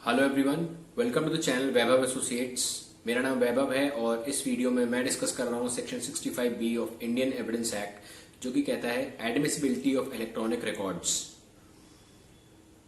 Hello everyone, welcome to the channel Vaibhav Associates. मेरा नाम वैभव है और इस वीडियो में मैं डिस्कस कर रहा हूँ section 65B of Indian evidence act, जो कि कहता है एडमिसिबिलिटी ऑफ इलेक्ट्रॉनिक रिकॉर्ड्स।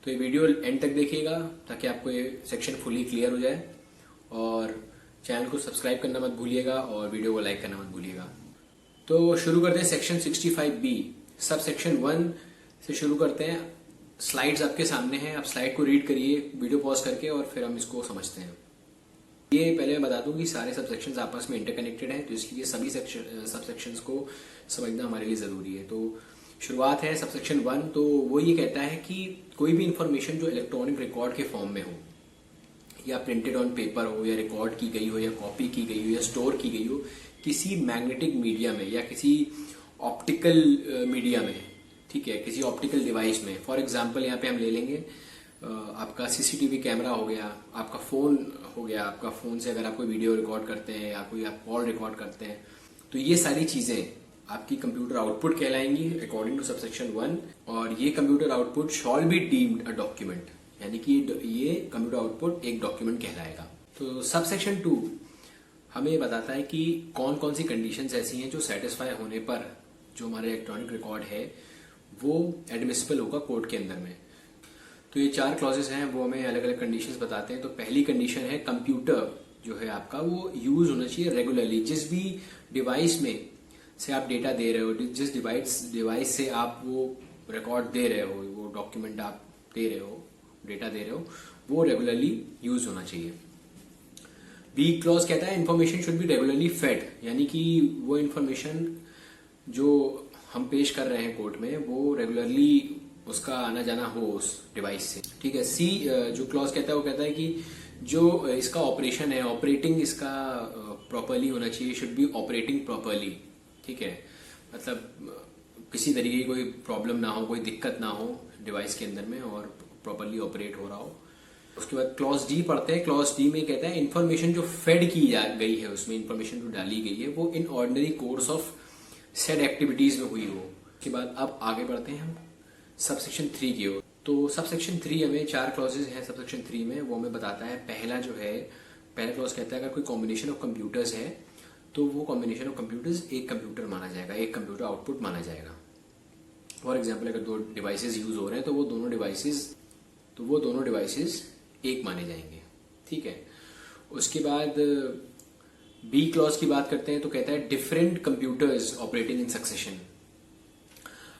तो ये वीडियो एंड तक देखिएगा ताकि आपको ये सेक्शन फुली क्लियर हो जाए, और चैनल को सब्सक्राइब करना मत भूलिएगा और वीडियो को लाइक करना मत भूलिएगा। तो शुरू करते हैं सेक्शन 65B सब सेक्शन 1 से शुरू करते हैं। स्लाइड्स आपके सामने हैं, आप स्लाइड को रीड करिए वीडियो पॉज करके और फिर हम इसको समझते हैं। ये पहले मैं बता दूं कि सारे सब सेक्शंस आपस में इंटरकनेक्टेड हैं, तो इसलिए सभी सब सेक्शंस को समझना हमारे लिए जरूरी है। तो शुरुआत है सब सेक्शन 1। तो वो ये कहता है कि कोई भी इंफॉर्मेशन जो इलेक्ट्रॉनिक रिकॉर्ड के फॉर्म में हो, या प्रिंटेड ऑन पेपर हो, या रिकॉर्ड की गई हो, या कॉपी की गई हो, या स्टोर की गई हो किसी मैग्नेटिक मीडिया में या किसी ऑप्टिकल मीडिया में, ठीक है, किसी ऑप्टिकल डिवाइस में। फॉर एग्जांपल यहाँ पे हम ले लेंगे आपका सीसीटीवी कैमरा हो गया, आपका फोन हो गया। आपका फोन से अगर आप कोई वीडियो रिकॉर्ड करते हैं या कोई आप कॉल रिकॉर्ड करते हैं, तो ये सारी चीजें आपकी कंप्यूटर आउटपुट कहलाएंगी अकॉर्डिंग टू सबसेक्शन 1। और ये computer output shall be deemed a document, यानी कि ये कंप्यूटर आउटपुट एक डॉक्यूमेंट कहलाएगा। तो सबसेक्शन 2 हमें ये बताता है कि कौन कौन सी कंडीशंस ऐसी हैं जो सेटिस्फाई होने पर जो हमारे इलेक्ट्रॉनिक रिकॉर्ड है वो एडमिसिबल होगा कोर्ट के अंदर में। तो ये 4 क्लॉजेस हैं, वो हमें अलग अलग कंडीशंस बताते हैं। तो पहली कंडीशन है कंप्यूटर जो है आपका वो यूज होना चाहिए रेगुलरली। जिस भी डिवाइस में से आप डेटा दे रहे हो, जिस डिवाइस से आप वो रिकॉर्ड दे रहे हो, वो डॉक्यूमेंट आप दे रहे हो, डेटा दे रहे हो, वो रेगुलरली यूज होना चाहिए। बी क्लॉज कहता है information should be regularly fed, यानी कि वो इन्फॉर्मेशन जो हम पेश कर रहे हैं कोर्ट में वो रेगुलरली उसका आना जाना हो उस डिवाइस से, ठीक है। सी जो क्लॉज कहता है वो कहता है कि जो इसका ऑपरेशन है, ऑपरेटिंग इसका प्रॉपरली होना चाहिए, शुड बी ऑपरेटिंग प्रॉपरली, ठीक है। मतलब किसी तरीके की कोई प्रॉब्लम ना हो, कोई दिक्कत ना हो डिवाइस के अंदर में, और प्रॉपरली ऑपरेट हो रहा हो। उसके बाद क्लॉज डी पढ़ते हैं। क्लॉज डी में कहता है इन्फॉर्मेशन जो फेड की गई है, उसमें इन्फॉर्मेशन जो डाली गई है वो in ordinary course of said activities में हुई हो। उसके बाद अब आगे बढ़ते हैं हम सबसेक्शन 3 की ओर। तो सबसेक्शन 3 हमें 4 क्लॉजेज हैं सबसेक्शन 3 में, वो हमें बताता है। पहला क्लॉज कहता है अगर कोई कॉम्बिनेशन ऑफ कंप्यूटर्स है तो वो कॉम्बिनेशन ऑफ कंप्यूटर्स एक कंप्यूटर माना जाएगा, एक कंप्यूटर आउटपुट माना जाएगा। फॉर एग्जाम्पल अगर 2 डिवाइसेज यूज हो रहे हैं तो वो दोनों डिवाइसेज एक माने जाएंगे, ठीक है। उसके बाद बी क्लॉज की बात करते हैं तो कहता है different computers operating in succession.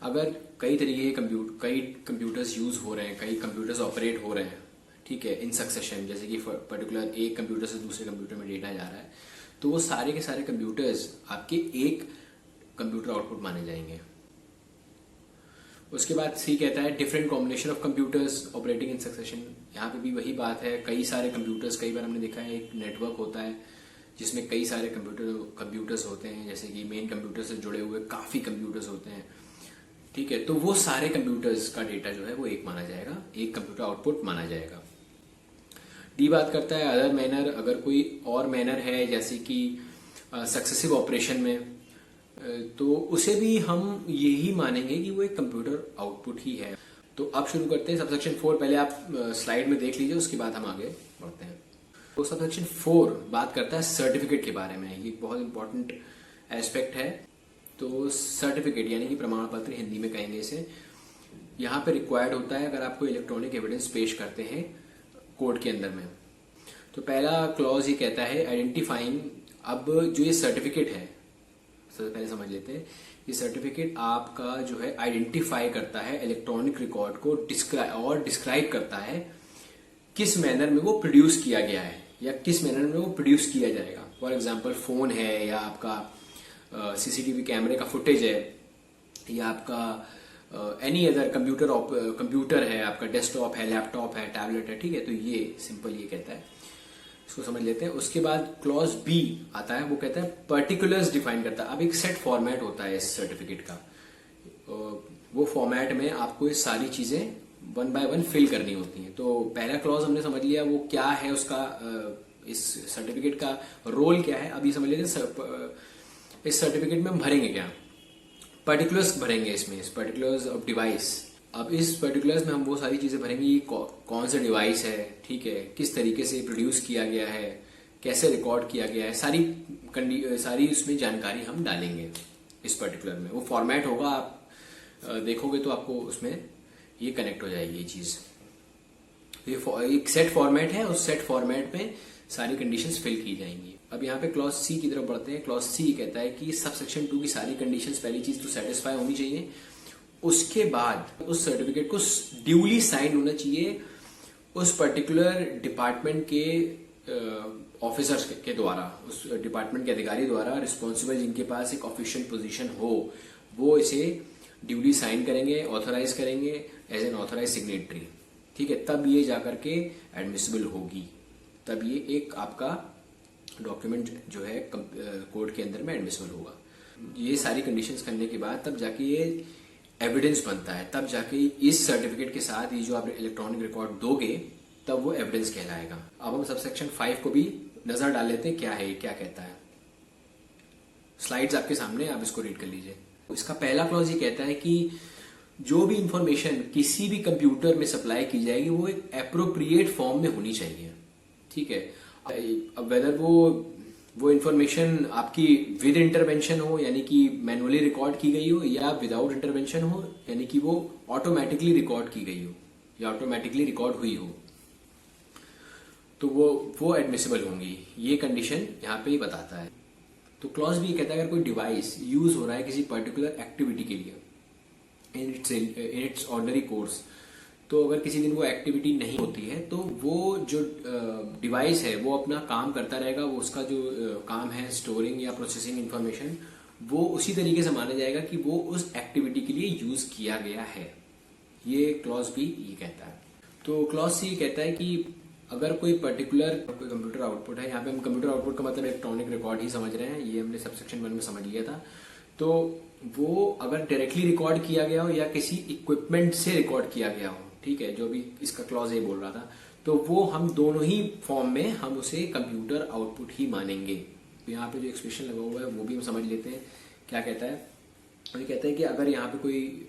अगर कई तरीके के कई कंप्यूटर्स यूज हो रहे हैं, कई कंप्यूटर्स ऑपरेट हो रहे हैं, ठीक है, इन सक्सेशन, जैसे कि पर्टिकुलर एक कंप्यूटर से दूसरे कंप्यूटर में डेटा जा रहा है, तो वो सारे के सारे कंप्यूटर्स आपके एक कंप्यूटर आउटपुट माने जाएंगे। उसके बाद सी कहता है different combination of computers operating in succession. यहाँ पे भी वही बात है, कई सारे कंप्यूटर्स, कई बार हमने देखा है एक नेटवर्क होता है जिसमें कई सारे कंप्यूटर्स होते हैं, जैसे कि मेन कंप्यूटर से जुड़े हुए काफी कंप्यूटर्स होते हैं, ठीक है। तो वो सारे कंप्यूटर्स का डेटा जो है वो एक माना जाएगा, एक कंप्यूटर आउटपुट माना जाएगा। डी बात करता है अदर मैनर, अगर कोई और मैनर है जैसे कि सक्सेसिव ऑपरेशन में, तो उसे भी हम यही मानेंगे कि वो एक कंप्यूटर आउटपुट ही है। तो अब शुरू करते हैं सबसेक्शन 4। पहले आप स्लाइड में देख लीजिए, उसके बाद हम आगे बढ़ते हैं। तो सबसेक्शन 4 बात करता है सर्टिफिकेट के बारे में। ये बहुत इंपॉर्टेंट एस्पेक्ट है। तो सर्टिफिकेट यानी कि प्रमाण पत्र, हिंदी में कहेंगे इसे, यहाँ पे रिक्वायर्ड होता है अगर आप कोई इलेक्ट्रॉनिक एविडेंस पेश करते हैं कोर्ट के अंदर में। तो पहला क्लॉज ये कहता है आइडेंटिफाइंग। अब जो ये सर्टिफिकेट है, सबसे पहले समझ लेते हैं, ये सर्टिफिकेट आपका जो है आइडेंटिफाई करता है इलेक्ट्रॉनिक रिकॉर्ड को, डिस्क्राइब करता है किस मैनर में वो प्रोड्यूस किया गया है या किस मैनर में वो प्रोड्यूस किया जाएगा। फॉर एग्जांपल फोन है, या आपका सीसीटीवी कैमरे का फुटेज है, या आपका एनी अदर कंप्यूटर है, आपका डेस्कटॉप है, लैपटॉप है, टैबलेट है, ठीक है। तो ये सिंपल ये कहता है, इसको समझ लेते हैं। उसके बाद क्लॉज बी आता है, वो कहता है पर्टिकुलर्स डिफाइन करता है। अब एक सेट फॉर्मेट होता है इस सर्टिफिकेट का, वो फॉर्मेट में आपको ये सारी चीजें 1 by 1 फिल करनी होती हैं। तो पहला क्लॉज हमने समझ लिया वो क्या है, उसका इस सर्टिफिकेट का रोल क्या है। अभी समझ लेते हैं इस सर्टिफिकेट में हम भरेंगे क्या, पर्टिकुलर्स भरेंगे इसमें, इस पर्टिकुलर्स ऑफ डिवाइस। अब इस पर्टिकुलर्स में हम वो सारी चीजें भरेंगे, ये कौन सा डिवाइस है, ठीक है, किस तरीके से प्रोड्यूस किया गया है, कैसे रिकॉर्ड किया गया है, सारी उसमें जानकारी हम डालेंगे इस पर्टिकुलर में। वो फॉर्मेट होगा, आप देखोगे तो आपको उसमें ये कनेक्ट हो जाएगी ये चीज। ये एक सेट फॉर्मेट है, उस सेट फॉर्मेट में सारी कंडीशंस फिल की जाएंगी। अब यहाँ पे क्लॉज सी की तरफ बढ़ते हैं। क्लॉज सी कहता है कि सब सेक्शन 2 की सारी कंडीशंस, पहली चीज तो सेटिस्फाई होनी चाहिए, उसके बाद उस सर्टिफिकेट को ड्यूली साइन होना चाहिए उस पर्टिकुलर डिपार्टमेंट के ऑफिसर्स के द्वारा, उस डिपार्टमेंट के अधिकारी द्वारा, रिस्पॉन्सिबल जिनके पास एक ऑफिशियल पोजीशन हो, वो इसे ड्यूली साइन करेंगे, ऑथराइज करेंगे एज एन ऑथराइज सिग्नेटरी, ठीक है। तब ये जाकर के एडमिसिबल होगी, तब ये एक आपका डॉक्यूमेंट जो है कोर्ट के अंदर में एडमिसिबल होगा। ये सारी कंडीशंस करने के बाद तब जाके ये एविडेंस बनता है, तब जाके इस सर्टिफिकेट के साथ ये जो आप इलेक्ट्रॉनिक रिकॉर्ड दोगे तब वो एविडेंस कहलाएगा। अब हम सबसेक्शन 5 को भी नजर डाल लेते हैं, क्या है, क्या कहता है। स्लाइड्स आपके सामने, आप इसको रीड कर लीजिए। इसका पहला क्लॉज ये कहता है कि जो भी इंफॉर्मेशन किसी भी कंप्यूटर में सप्लाई की जाएगी वो एक एप्रोप्रिएट फॉर्म में होनी चाहिए, ठीक है। अब वेदर वो इंफॉर्मेशन आपकी विद इंटरवेंशन हो, यानी कि मैनुअली रिकॉर्ड की गई हो, या विदाउट इंटरवेंशन हो, यानी कि वो ऑटोमेटिकली रिकॉर्ड की गई हो या ऑटोमेटिकली रिकॉर्ड हुई हो, तो वो एडमिसिबल होंगी। ये कंडीशन यहाँ पे ही बताता है। तो क्लॉज भी कहता है अगर कोई डिवाइस यूज हो रहा है किसी पर्टिकुलर एक्टिविटी के लिए इन इट्स ऑर्डिनरी कोर्स, तो अगर किसी दिन वो एक्टिविटी नहीं होती है तो वो जो डिवाइस है वो अपना काम करता रहेगा, वो उसका जो काम है स्टोरिंग या प्रोसेसिंग इंफॉर्मेशन, वो उसी तरीके से माना जाएगा कि वो उस एक्टिविटी के लिए यूज किया गया है। ये क्लॉज भी ये कहता है। तो क्लॉज सी कहता है कि अगर कोई पर्टिकुलर कंप्यूटर आउटपुट है, यहाँ पे हम कंप्यूटर आउटपुट का मतलब इलेक्ट्रॉनिक रिकॉर्ड ही समझ रहे हैं, ये हमने सबसेक्शन 1 में समझ लिया था। तो वो अगर डायरेक्टली रिकॉर्ड किया गया हो या किसी इक्विपमेंट से रिकॉर्ड किया गया हो, ठीक है, जो भी इसका क्लॉज ये बोल रहा था, तो वो हम दोनों ही फॉर्म में हम उसे कंप्यूटर आउटपुट ही मानेंगे। तो यहाँ पे जो एक्सप्रेशन लगा हुआ है वो भी हम समझ लेते हैं क्या कहता है। तो ये कहता है कि अगर यहाँ पे कोई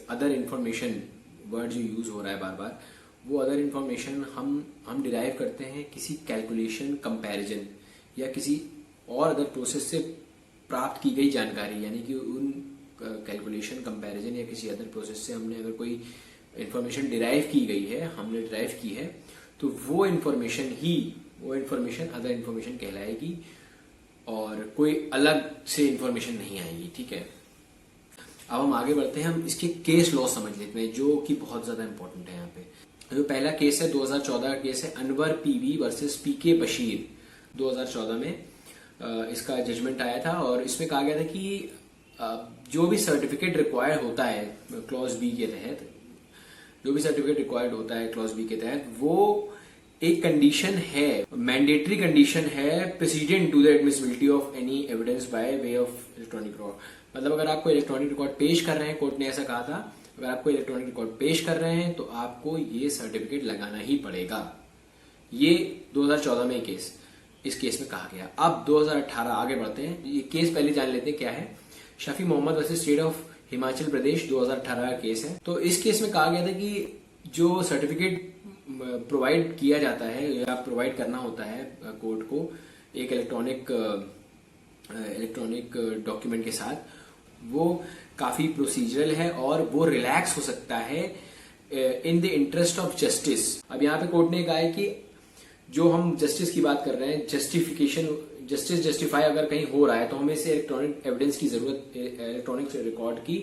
अदर इंफॉर्मेशन वर्ड जो यूज हो रहा है बार बार, वो अदर इंफॉर्मेशन हम डिराइव करते हैं किसी कैलकुलेशन, कंपैरिजन या किसी और अदर प्रोसेस से प्राप्त की गई जानकारी, यानी कि उन कैलकुलेशन, कंपैरिजन या किसी अदर प्रोसेस से हमने अगर कोई इंफॉर्मेशन डिराइव की गई है, हमने डिराइव की है, तो वो इंफॉर्मेशन अदर इंफॉर्मेशन कहलाएगी और कोई अलग से इंफॉर्मेशन नहीं आएगी, ठीक है। अब हम आगे बढ़ते हैं, हम इसके केस लॉ समझ लेते हैं जो कि बहुत ज्यादा इंपॉर्टेंट है यहाँ पे। जो पहला केस है 2014 का केस है, अनवर पीवी वर्सेस पीके बशीर। 2014 में इसका जजमेंट आया था और इसमें कहा गया था कि जो भी सर्टिफिकेट रिक्वायर्ड होता है क्लॉज बी के तहत, जो भी सर्टिफिकेट रिक्वायर्ड होता है क्लॉज बी के तहत, वो एक कंडीशन है, मैंडेटरी कंडीशन है, precedent to the admissibility of any evidence by way of electronic record. मतलब अगर आपको इलेक्ट्रॉनिक रिकॉर्ड पेश कर रहे हैं, कोर्ट ने ऐसा कहा था, अगर आपको इलेक्ट्रॉनिक रिकॉर्ड पेश कर रहे हैं तो आपको ये सर्टिफिकेट लगाना ही पड़ेगा। ये 2014 में केस, इस केस में कहा गया। अब 2018 आगे बढ़ते हैं, ये केस पहले जान लेते हैं क्या है। Shafi Mohammad versus state of Himachal Pradesh 2018 का केस है। तो इस केस में कहा गया था कि जो सर्टिफिकेट प्रोवाइड किया जाता है या प्रोवाइड करना होता है कोर्ट को एक इलेक्ट्रॉनिक डॉक्यूमेंट के साथ, वो काफी प्रोसीजरल है और वो रिलैक्स हो सकता है in the interest of justice. अब यहाँ पे कोर्ट ने कहा है कि जो हम जस्टिस की बात कर रहे हैं, जस्टिस जस्टिफाई अगर कहीं हो रहा है तो हमें इसे इलेक्ट्रॉनिक एविडेंस की जरूरत, इलेक्ट्रॉनिक रिकॉर्ड की,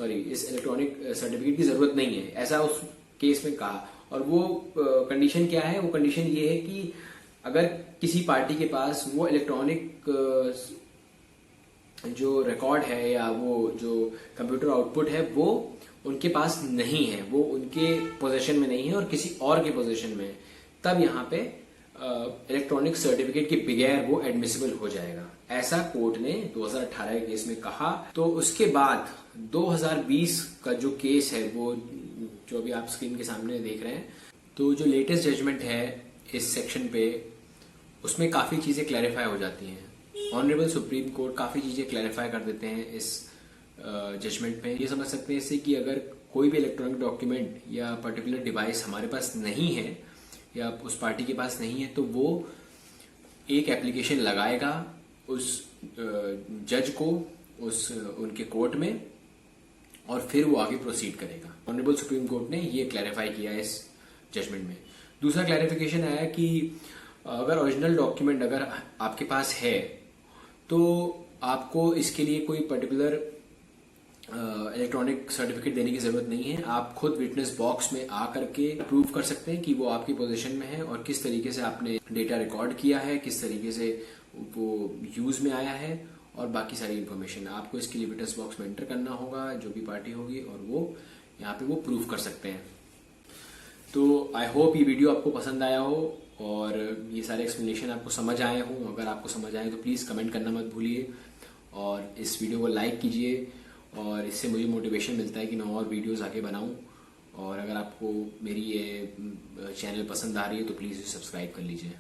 इस इलेक्ट्रॉनिक सर्टिफिकेट की जरूरत नहीं है, ऐसा उस केस में कहा। और वो कंडीशन क्या है, वो कंडीशन ये है कि अगर किसी पार्टी के पास वो इलेक्ट्रॉनिक जो रिकॉर्ड है या वो जो कंप्यूटर आउटपुट है वो उनके पास नहीं है, वो उनके पोजीशन में नहीं है और किसी और के पोजीशन में है, तब यहाँ पे इलेक्ट्रॉनिक सर्टिफिकेट के बगैर वो एडमिसिबल हो जाएगा। ऐसा कोर्ट ने 2018 के केस में कहा। तो उसके बाद 2020 का जो केस है, वो जो अभी आप स्क्रीन के सामने देख रहे हैं, तो जो लेटेस्ट जजमेंट है इस सेक्शन पे, उसमें काफी चीजें क्लैरिफाई हो जाती हैं। ऑनरेबल सुप्रीम कोर्ट काफी चीजें क्लैरिफाई कर देते हैं इस जजमेंट में। ये समझ सकते हैं इससे कि अगर कोई भी इलेक्ट्रॉनिक डॉक्यूमेंट या पर्टिकुलर डिवाइस हमारे पास नहीं है या उस पार्टी के पास नहीं है, तो वो एक एप्लीकेशन लगाएगा उस जज को उनके कोर्ट में, और फिर वो आगे प्रोसीड करेगा। ऑनरेबल सुप्रीम कोर्ट ने ये क्लैरिफाई किया है इस जजमेंट में। दूसरा क्लैरिफिकेशन आया कि अगर ओरिजिनल डॉक्यूमेंट अगर आपके पास है तो आपको इसके लिए कोई पर्टिकुलर इलेक्ट्रॉनिक सर्टिफिकेट देने की जरूरत नहीं है। आप खुद विटनेस बॉक्स में आ करके प्रूव कर सकते हैं कि वो आपकी पोजीशन में है और किस तरीके से आपने डेटा रिकॉर्ड किया है, किस तरीके से वो यूज में आया है, और बाकी सारी इन्फॉर्मेशन आपको इसके लिए विटनेस बॉक्स में एंटर करना होगा, जो भी पार्टी होगी, और वो यहाँ पे वो प्रूव कर सकते हैं। तो आई होप ये वीडियो आपको पसंद आया हो और ये सारे एक्सप्लेनेशन आपको समझ आए हों। अगर आपको समझ आए तो प्लीज़ कमेंट करना मत भूलिए और इस वीडियो को लाइक कीजिए, और इससे मुझे मोटिवेशन मिलता है कि मैं और वीडियोस आगे बनाऊं। और अगर आपको मेरी ये चैनल पसंद आ रही है तो प्लीज़ सब्सक्राइब कर लीजिए।